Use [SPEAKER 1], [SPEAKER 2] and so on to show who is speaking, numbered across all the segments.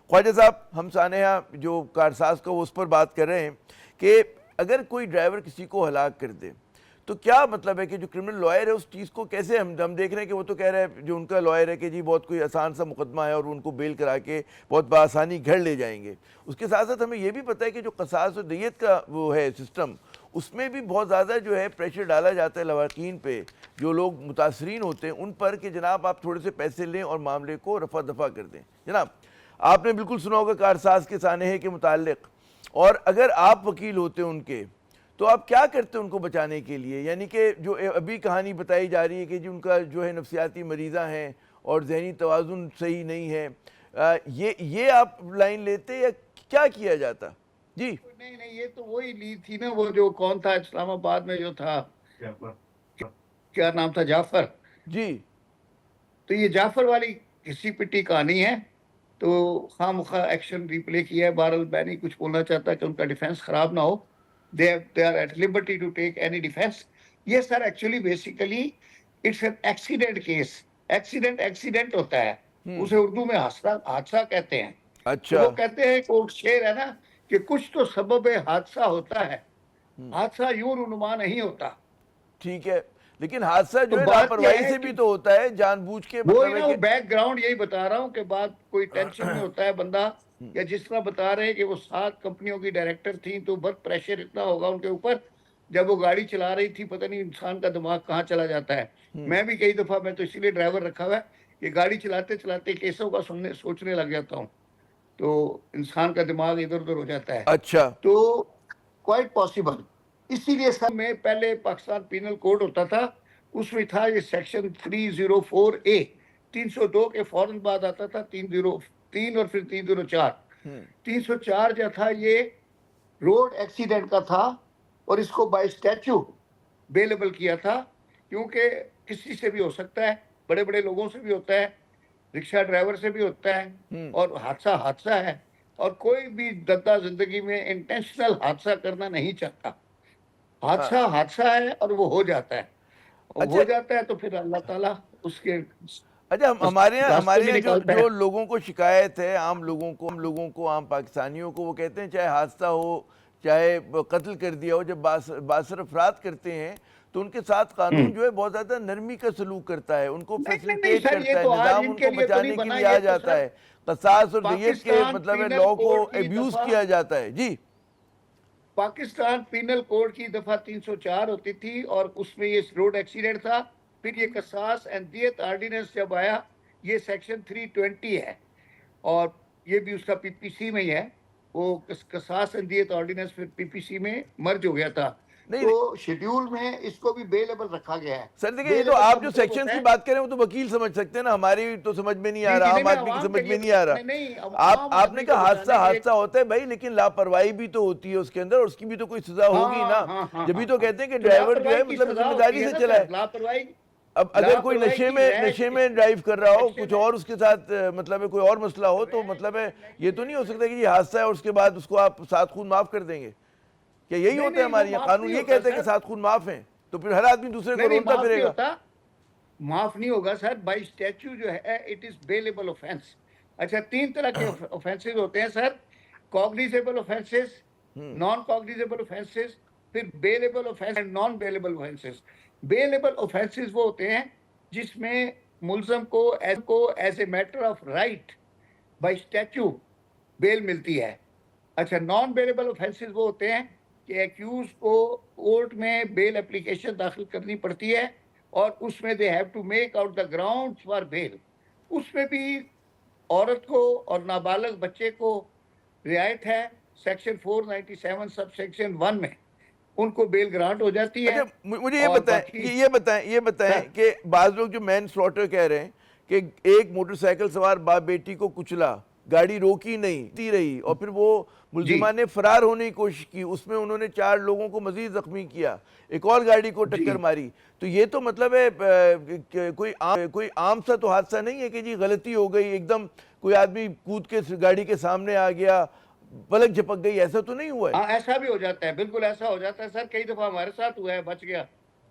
[SPEAKER 1] خواجہ صاحب، ہم سانحہ جو کارساز کا وہ اس پر بات کر رہے ہیں کہ اگر کوئی ڈرائیور کسی کو ہلاک کر دے تو کیا مطلب ہے کہ جو کرمنل لائر ہے اس چیز کو کیسے ہم دیکھ رہے ہیں کہ وہ تو کہہ رہے ہیں جو ان کا لائر ہے کہ جی بہت کوئی آسان سا مقدمہ ہے اور ان کو بیل کرا کے بہت بآسانی گھر لے جائیں گے. اس کے ساتھ ساتھ ہمیں یہ بھی پتہ ہے کہ جو قصاص و دیت کا وہ ہے سسٹم، اس میں بھی بہت زیادہ جو ہے پریشر ڈالا جاتا ہے لواحقین پہ، جو لوگ متاثرین ہوتے ہیں ان پر، کہ جناب آپ تھوڑے سے پیسے لیں اور معاملے کو رفع دفع کر دیں. جناب آپ نے بالکل سنا ہوگا کارساز کے سانحے کے متعلق، اور اگر آپ وکیل ہوتے ان کے تو آپ کیا کرتے ان کو بچانے کے لیے؟ یعنی کہ جو ابھی کہانی بتائی جا رہی ہے کہ جی ان کا جو ہے نفسیاتی مریضہ ہیں اور ذہنی توازن صحیح نہیں ہے، یہ آپ لائن لیتے یا کیا کیا جاتا؟ جی
[SPEAKER 2] نہیں نہیں، یہ تو وہی لی تھی نا، وہ جو کون تھا اسلام آباد میں جو تھا، کیا نام تھا، جعفر.
[SPEAKER 1] جی
[SPEAKER 2] تو یہ جعفر والی کسی پٹی کہانی ہے، تو خواہ مخواہ ایکشن ریپلے کیا ہے. بہرحال میں نہیں کچھ بولنا چاہتا کہ ان کا ڈیفینس خراب نہ ہو. they are at liberty to take any defense. Yes sir, actually basically it's an accident case. Accident ہوتا ہے، اسے اردو میں حادثہ کہتے ہیں. تو
[SPEAKER 1] اچھا
[SPEAKER 2] وہ کہتے ہیں کہ ایک شعر ہے نا کہ کچھ تو سبب حادثہ ہوتا ہے، حادثہ یوں رونما نہیں ہوتا.
[SPEAKER 1] ٹھیک ہے، لیکن حادثہ
[SPEAKER 2] تو
[SPEAKER 1] جو ہے
[SPEAKER 2] بات کیا
[SPEAKER 1] لاپرواہی
[SPEAKER 2] ہے
[SPEAKER 1] سے
[SPEAKER 2] کہ
[SPEAKER 1] بھی تو ہوتا ہے، جان بوجھ کے
[SPEAKER 2] وہی
[SPEAKER 1] مطلب ہے
[SPEAKER 2] نا، وہ
[SPEAKER 1] کہ
[SPEAKER 2] بیک گراؤنڈ یہی بتا رہا ہوں کہ بات کوئی ٹینشن میں ہوتا ہے بندہ، یا جس طرح بتا رہے ہیں کہ وہ 7 کمپنیوں کی ڈائریکٹر تھیں تو بہت پریشر اتنا ہوگا ان کے اوپر. جب وہ گاڑی چلا رہی تھی پتہ نہیں انسان کا دماغ کہاں چلا جاتا ہے. میں بھی کئی دفعہ، میں تو اسی لیے ڈرائیور رکھا ہوا ہے کہ گاڑی چلاتے چلاتے کیسوں کا سوچنے لگ جاتا ہوں، تو انسان کا دماغ ادھر ادھر ہو جاتا ہے.
[SPEAKER 1] اچھا
[SPEAKER 2] تو کوائٹ پاسبل. اسی لیے سب میں پہلے پاکستان پینل کوڈ ہوتا تھا، اس میں تھا یہ سیکشن 304A، 302 کے فوراً بعد آتا تھا 303 اور پھر 304. 304 جو تھا یہ روڈ ایکسیڈنٹ کا تھا، اور اس کو بائی اسٹیچو بیلیبل کیا تھا، کیونکہ کسی سے بھی ہو سکتا ہے، بڑے بڑے لوگوں سے بھی ہوتا ہے، رکشہ ڈرائیور سے بھی ہوتا ہے، اور حادثہ ہے. اور کوئی بھی دندہ زندگی میں انٹینشنل حادثہ کرنا نہیں چاہتا. حادثہ ہے اور وہ ہو جاتا ہے، اور
[SPEAKER 1] اچھا
[SPEAKER 2] ہو جاتا ہے تو پھر اللہ تعالیٰ اس کے
[SPEAKER 1] اچھا ہمارے
[SPEAKER 2] راستے بھی
[SPEAKER 1] یہاں
[SPEAKER 2] نکالتا ہے.
[SPEAKER 1] جو لوگوں کو شکایت ہے، عام لوگوں کو عام پاکستانیوں کو، وہ کہتے ہیں چاہے حادثہ ہو چاہے قتل کر دیا ہو، جب باثر افراد کرتے ہیں تو ان کے ساتھ قانون جو ہے بہت زیادہ نرمی کا سلوک کرتا ہے، ان کو
[SPEAKER 2] نہیں نہیں
[SPEAKER 1] فیسلیٹیٹ
[SPEAKER 2] سر، یہ
[SPEAKER 1] کرتا ہے،
[SPEAKER 2] تو آج
[SPEAKER 1] نظام
[SPEAKER 2] ان
[SPEAKER 1] ان
[SPEAKER 2] کے
[SPEAKER 1] کو
[SPEAKER 2] لیے تو نہیں
[SPEAKER 1] بچانے کے
[SPEAKER 2] بنا،
[SPEAKER 1] لیے آ
[SPEAKER 2] یہ تو
[SPEAKER 1] جاتا
[SPEAKER 2] سر
[SPEAKER 1] ہے. قصاص اور دیت کے
[SPEAKER 2] پاکستان
[SPEAKER 1] مطلب ہے
[SPEAKER 2] پینل
[SPEAKER 1] لاء کو
[SPEAKER 2] کوڈ کی
[SPEAKER 1] ایبیوز
[SPEAKER 2] دفعہ،
[SPEAKER 1] کیا جاتا ہے. جی
[SPEAKER 2] پاکستان پینل کوڈ کی دفعہ 304 ہوتی تھی، اور اس میں یہ روڈ ایکسیڈنٹ تھا. پھر یہ قصاص اینڈ دیت آرڈیننس جب آیا، یہ سیکشن 320 ہے، اور یہ بھی اس کا پی پی سی میں ہی ہے. وہ قصاص اینڈ دیت آرڈیننس پھر پی پی سی میں مرج ہو گیا تھا.
[SPEAKER 1] نہیں
[SPEAKER 2] تو شیڈیول میں اس کو بھی بیلیبل رکھا گیا ہے.
[SPEAKER 1] سر دیکھیں، یہ تو
[SPEAKER 2] بیلیبل کا
[SPEAKER 1] آپ جو
[SPEAKER 2] مطلب
[SPEAKER 1] سیکشنز
[SPEAKER 2] ہوتا
[SPEAKER 1] کی
[SPEAKER 2] ہے،
[SPEAKER 1] بات کریں وہ تو وکیل سمجھ سکتے ہیں نا، ہماری تو سمجھ میں نہیں آ
[SPEAKER 2] جی
[SPEAKER 1] رہا،
[SPEAKER 2] جی، نہیں
[SPEAKER 1] عام
[SPEAKER 2] میں
[SPEAKER 1] آدمی کی
[SPEAKER 2] عوام کے
[SPEAKER 1] سمجھ میں
[SPEAKER 2] لیے،
[SPEAKER 1] نہیں آ رہا.
[SPEAKER 2] نہیں عوام
[SPEAKER 1] آپ نے
[SPEAKER 2] آدمی کو
[SPEAKER 1] کہا
[SPEAKER 2] بچانے کے لیے.
[SPEAKER 1] حادثہ ہوتا ہے بھائی، لیکن لاپرواہی بھی تو ہوتی ہے اس کے اندر، اور اس کی بھی تو کوئی سزا ہوگی
[SPEAKER 2] ہاں
[SPEAKER 1] نا.
[SPEAKER 2] ہاں ہاں
[SPEAKER 1] جبھی
[SPEAKER 2] ہاں
[SPEAKER 1] تو
[SPEAKER 2] ہاں
[SPEAKER 1] کہتے ہیں کہ
[SPEAKER 2] تو
[SPEAKER 1] ڈرائیور جو
[SPEAKER 2] لاپرواہی
[SPEAKER 1] ہے
[SPEAKER 2] کی
[SPEAKER 1] مطلب
[SPEAKER 2] سزا
[SPEAKER 1] ذمہ داری
[SPEAKER 2] ہوتی ہے
[SPEAKER 1] سے
[SPEAKER 2] نا
[SPEAKER 1] چلائے.
[SPEAKER 2] سر. لاپرواہی
[SPEAKER 1] اب اگر کوئی
[SPEAKER 2] لاپرواہی کی
[SPEAKER 1] نشے میں ڈرائیو کر رہا ہو،
[SPEAKER 2] ایکشن
[SPEAKER 1] کچھ
[SPEAKER 2] ہے.
[SPEAKER 1] اور اس کے ساتھ مطلب ہے کوئی اور مسئلہ ہو، تو مطلب ہے یہ تو نہیں ہو سکتا کہ یہ حادثہ ہے اور اس کے بعد اس کو آپ 7 خون معاف کر دیں گے. کیا یہی
[SPEAKER 2] نہیں
[SPEAKER 1] ہوتا ہے
[SPEAKER 2] نہیں، وہ
[SPEAKER 1] ہمارے یہاں؟
[SPEAKER 2] معاف
[SPEAKER 1] قانون
[SPEAKER 2] نہیں
[SPEAKER 1] یہ
[SPEAKER 2] ہوتا
[SPEAKER 1] کہتے ہیں کہ
[SPEAKER 2] سر.
[SPEAKER 1] 7 خون معاف ہیں، تو پھر ہر آدمی دوسرے کو
[SPEAKER 2] نہیں
[SPEAKER 1] رولتا
[SPEAKER 2] معاف نہیں
[SPEAKER 1] پھرے گا.
[SPEAKER 2] ہوتا، معاف نہیں ہوگا سر. بائی اسٹیچو جو ہے اٹ از بیلیبل آفینس. اچھا 3 طرح کے آفینسز ہوتے ہیں sir: cognizable offences, non cognizable offences, پھر bailable offence and non bailable offences. Bailable offences وہ ہوتے ہیں جس میں ملزم کو as a matter of right by statute bail ملتی ہے. اچھا نان بیلیبل آفینسز وہ ہوتے ہیں کہ ایکیوز کو کورٹ میں بیل اپلیکیشن داخل کرنی پڑتی ہے، اور اس میں they have to make out the ground for bail. اس میں بھی عورت کو اور نابالغ بچے کو رعایت ہے. سیکشن 497 سب سیکشن 1 میں ان کو بیل گرانٹ ہو جاتی ہے.
[SPEAKER 1] اچھا مجھے یہ
[SPEAKER 2] اور
[SPEAKER 1] بتائیں،
[SPEAKER 2] باقی
[SPEAKER 1] یہ بتائیں کہ بعض لوگ جو مین سلوٹر کہہ رہے ہیں کہ ایک موٹر سائیکل سوار باپ بیٹی کو کچلا، گاڑی روکی نہیں تی رہی، اور پھر وہ
[SPEAKER 2] جی
[SPEAKER 1] ملزمان نے فرار ہونے کی کوشش کی، اس میں انہوں نے 4 لوگوں کو مزید زخمی کیا، ایک اور گاڑی کو
[SPEAKER 2] جی
[SPEAKER 1] ٹکر ماری. تو یہ تو مطلب ہے کہ کوئی عام سا تو حادثہ نہیں ہے کہ جی غلطی ہو گئی، ایک دم کوئی آدمی کود کے گاڑی کے سامنے آ گیا، پلک جھپک گئی، ایسا تو نہیں ہوا ہے؟
[SPEAKER 2] ہاں ایسا بھی ہو جاتا ہے، بالکل ایسا ہو جاتا ہے سر. کئی دفعہ ہمارے ساتھ ہوا ہے، بچ گیا.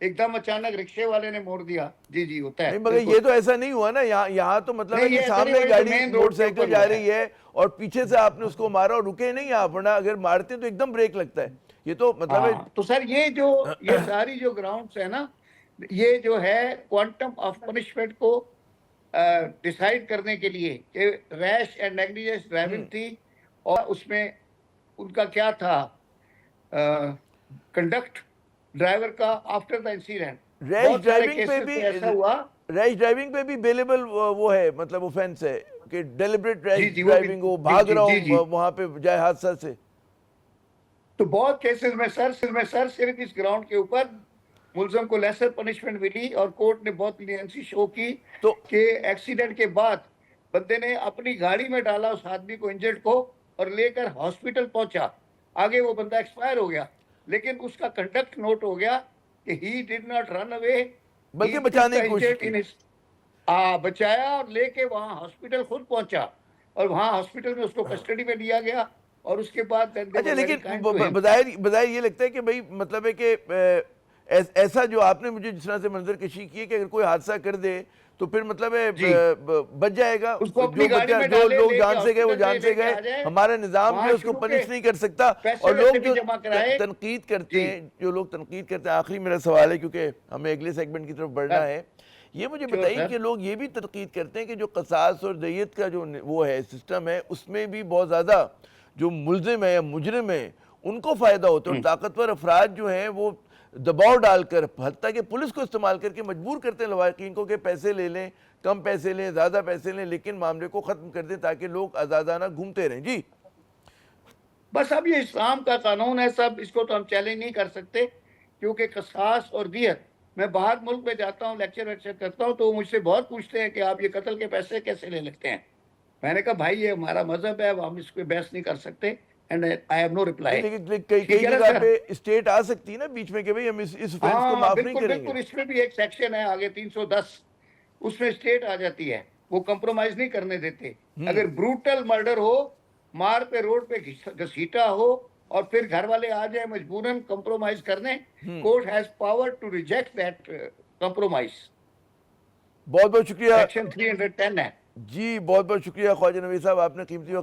[SPEAKER 2] ایک دم اچانک رکشے والے نے موڑ دیا. جی جی ہوتا ہے.
[SPEAKER 1] نہیں مگر یہ تو ایسا نہیں ہوا نا, یہاں تو مطلب ہے
[SPEAKER 2] نہیں،
[SPEAKER 1] کہ
[SPEAKER 2] یہ
[SPEAKER 1] سامنے
[SPEAKER 2] ایسا نہیں ہوا،
[SPEAKER 1] گاڑی
[SPEAKER 2] مین روڈ
[SPEAKER 1] موٹر
[SPEAKER 2] کے
[SPEAKER 1] سائیکل
[SPEAKER 2] اوپر
[SPEAKER 1] جا
[SPEAKER 2] ہوا
[SPEAKER 1] رہی ہے اور پیچھے سے آپ نے اس کو مارا اور رکے نہیں آپ, ورنہ اگر مارتے تو ایک دم بریک لگتا ہے. یہ تو مطلب ہے.
[SPEAKER 2] تو سر یہ ساری جو گراؤنڈز ہے نا, یہ جو ہے کوانٹم آف پنشمنٹ کو ڈیسائیڈ کرنے کے لیے کہ ریش اینڈ نیگلیجنس ڈرائیونگ تھی, اور اس میں ان کا کیا تھا کنڈکٹ ڈرائیور کا آفٹر دا انسیڈنٹ.
[SPEAKER 1] ریش
[SPEAKER 2] بہت سارے
[SPEAKER 1] ڈرائیونگ پہ
[SPEAKER 2] کیسز
[SPEAKER 1] بھی
[SPEAKER 2] میں ایسا ہوا.
[SPEAKER 1] ریش ڈرائیونگ پہ بھی بیلیبل وہ ہے, مطلب اوفینس ہے کہ ڈیلیبریٹ
[SPEAKER 2] جی
[SPEAKER 1] ریش
[SPEAKER 2] جی
[SPEAKER 1] ڈرائیونگ ہو, بھاگ رہا
[SPEAKER 2] جی جی.
[SPEAKER 1] ہوں وہاں پہ جائے حادثہ سے.
[SPEAKER 2] تو بہت کیسز میں سر صرف اس گراؤنڈ کے اوپر ملزم کو لیسر پنشمنٹ ملی, اور کورٹ نے بہت لینسی شو کی
[SPEAKER 1] تو
[SPEAKER 2] کہ ایکسیڈنٹ کے بعد بندے نے اپنی گاڑی میں ڈالا اس آدمی کو, انجرڈ کو, اور لے کر ہاسپٹل پہنچا. آگے وہ بندہ ایکسپائر ہو گیا, لیکن اس کا کنڈکٹ نوٹ ہو گیا کہ ہی ڈڈ ناٹ رن اوے,
[SPEAKER 1] بلکہ بچانے کی کوشش کی.
[SPEAKER 2] بچایا اور لے کے وہاں ہاسپٹل خود پہنچا, اور وہاں ہاسپٹل میں اس کو کسٹڈی میں لیا گیا, اور اس کے بعد
[SPEAKER 1] اچھا لیکن بظاہر یہ لگتا ہے کہ بھائی مطلب ہے کہ ایسا جو آپ نے مجھے جس طرح سے منظر کشی کی ہے کہ اگر کوئی حادثہ کر دے تو پھر مطلب ہے بچ جائے گا,
[SPEAKER 2] اس کو
[SPEAKER 1] جو
[SPEAKER 2] اپنی گاڑی
[SPEAKER 1] بچہ
[SPEAKER 2] میں
[SPEAKER 1] جو
[SPEAKER 2] ڈالے,
[SPEAKER 1] لوگ
[SPEAKER 2] لے
[SPEAKER 1] جان
[SPEAKER 2] کے
[SPEAKER 1] سے گئے وہ
[SPEAKER 2] ہاسپٹل
[SPEAKER 1] جان سے
[SPEAKER 2] لے کے
[SPEAKER 1] گئے,
[SPEAKER 2] آ جائے,
[SPEAKER 1] ہمارا نظام جو
[SPEAKER 2] وہاں
[SPEAKER 1] ہے اس کو
[SPEAKER 2] شروع کے
[SPEAKER 1] پنش نہیں کر سکتا.
[SPEAKER 2] پیسے
[SPEAKER 1] اور
[SPEAKER 2] ویسے
[SPEAKER 1] لوگ
[SPEAKER 2] بھی
[SPEAKER 1] جو
[SPEAKER 2] جمع کرائے.
[SPEAKER 1] تنقید کرتے
[SPEAKER 2] جی
[SPEAKER 1] ہیں, جو لوگ تنقید کرتے ہیں, آخری میرا سوال ہے کیونکہ ہمیں اگلے سیگمنٹ کی طرف بڑھنا ہے, یہ مجھے بتائیے کہ لوگ یہ بھی تنقید کرتے ہیں کہ جو قصاص اور دیت کا جو وہ ہے سسٹم ہے, اس میں بھی بہت زیادہ جو ملزم ہے یا مجرم ہے ان کو فائدہ ہوتا ہے, اور طاقتور افراد جو ہیں وہ دباؤ ڈال کر, حتیٰ کہ پولیس کو استعمال کر کے مجبور کرتے ہیں لواحقین کو کہ پیسے لے لیں, کم پیسے لیں, زیادہ پیسے لیں, لیکن معاملے کو ختم کر دیں تاکہ لوگ آزادانہ گھومتے رہیں. جی
[SPEAKER 2] بس اب یہ اسلام کا قانون ہے سب, اس کو تو ہم چیلنج نہیں کر سکتے, کیونکہ قصاص اور دیت, میں باہر ملک میں جاتا ہوں, لیکچر کرتا ہوں, تو مجھ سے بہت پوچھتے ہیں کہ آپ یہ قتل کے پیسے کیسے لے لیتے ہیں. میں نے کہا بھائی یہ ہمارا مذہب ہے, ہم اس پہ بحث نہیں کر سکتے, and I have no reply.
[SPEAKER 1] لیکن کئی جگہ پہ اسٹیٹ آ سکتی ہے نا بیچ میں کہ بھئی ہم اس افینس کو معاف نہیں کریں گے.
[SPEAKER 2] بالکل, اس میں بھی ایک سیکشن ہے آگے 310, اس میں اسٹیٹ آ جاتی ہے, وہ کمپرومائز نہیں کرنے دیتے. اگر بروٹل مرڈر ہو, مار پہ روڈ پہ گھسیٹا ہو, اور پھر گھر والے آ جائیں مجبوراً کمپرومائز کرنے, court has power to reject that compromise.
[SPEAKER 1] بہت بہت شکریہ.
[SPEAKER 2] سیکشن 310 ہے.
[SPEAKER 1] جی بہت بہت شکریہ خواجہ نوید صاحب, آپ نے قیمتی وقت